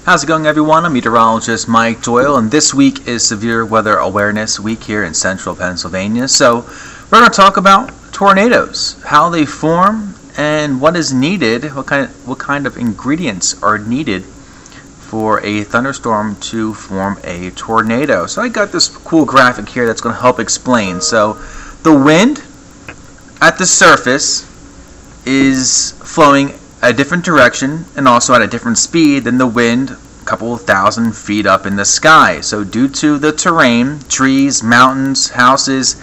How's it going, everyone? I'm meteorologist Mike Doyle, and this week is Severe Weather Awareness Week here in central Pennsylvania. So we're going to talk about tornadoes, how they form, and what is needed, what kind of ingredients are needed for a thunderstorm to form a tornado. So I got this cool graphic here that's going to help explain. So the wind at the surface is flowing a different direction and also at a different speed than the wind a couple thousand feet up in the sky. So due to the terrain, trees, mountains, houses,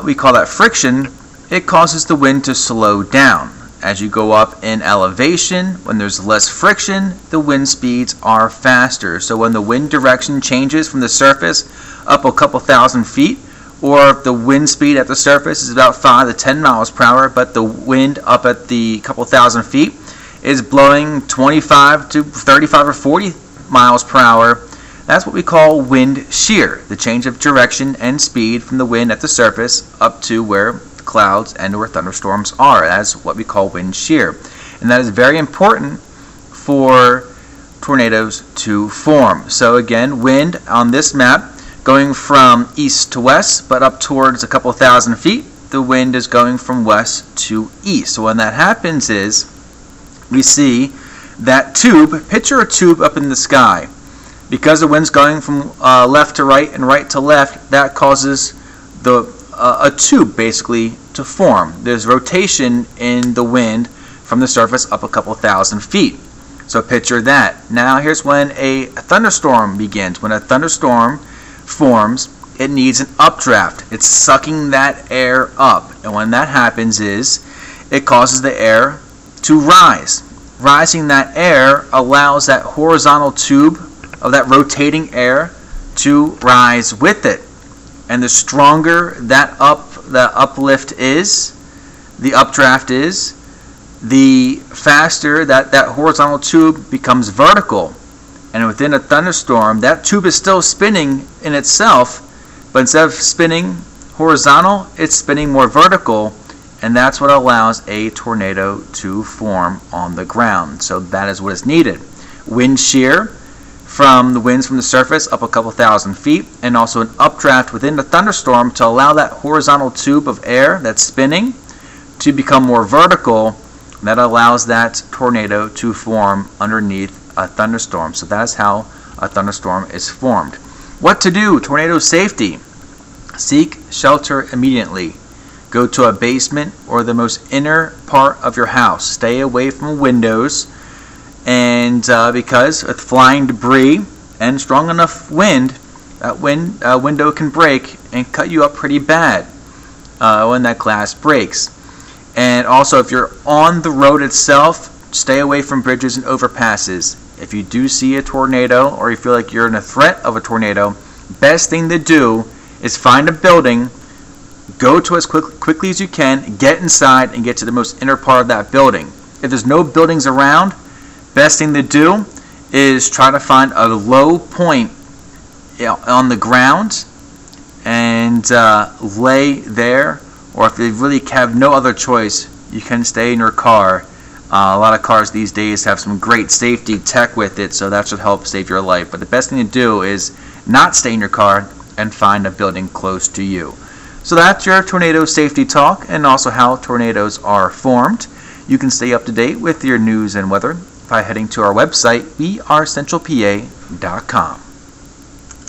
we call that friction, it causes the wind to slow down. As you go up in elevation, when there's less friction, the wind speeds are faster. So when the wind direction changes from the surface up a couple thousand feet, or if the wind speed at the surface is about 5 to 10 miles per hour, but the wind up at the couple thousand feet is blowing 25 to 35 or 40 miles per hour, that's what we call wind shear, the change of direction and speed from the wind at the surface up to where clouds and or thunderstorms are. That's what we call wind shear. And that is very important for tornadoes to form. So again, wind on this map going from east to west, but up towards a couple thousand feet, the wind is going from west to east. So when that happens is, we see that tube, picture a tube up in the sky. Because the wind's going from left to right and right to left, that causes a tube basically to form. There's rotation in the wind from the surface up a couple thousand feet. So picture that. Now here's when a thunderstorm begins. When a thunderstorm forms, it needs an updraft. It's sucking that air up, and when that happens is it causes the air to rise. Rising that air allows that horizontal tube of that rotating air to rise with it, and the stronger that uplift is, the updraft is, the faster that horizontal tube becomes vertical. And within a thunderstorm, that tube is still spinning in itself, but instead of spinning horizontal, it's spinning more vertical, and that's what allows a tornado to form on the ground. So that is what is needed. Wind shear from the winds from the surface up a couple thousand feet, and also an updraft within the thunderstorm to allow that horizontal tube of air that's spinning to become more vertical. That allows that tornado to form underneath a thunderstorm. So that's how a thunderstorm is formed. What to do? Tornado safety. Seek shelter immediately. Go to a basement or the most inner part of your house. Stay away from windows, and because with flying debris and strong enough wind, that window can break and cut you up pretty bad when that glass breaks. And also, if you're on the road itself, stay away from bridges and overpasses. If you do see a tornado or you feel like you're in a threat of a tornado, best thing to do is find a building, go to as quickly as you can, get inside and get to the most inner part of that building. If there's no buildings around, best thing to do is try to find a low point on the ground and lay there. Or if you really have no other choice, you can stay in your car. A lot of cars these days have some great safety tech with it, so that should help save your life. But the best thing to do is not stay in your car and find a building close to you. So that's your tornado safety talk, and also how tornadoes are formed. You can stay up to date with your news and weather by heading to our website, wearecentralpa.com.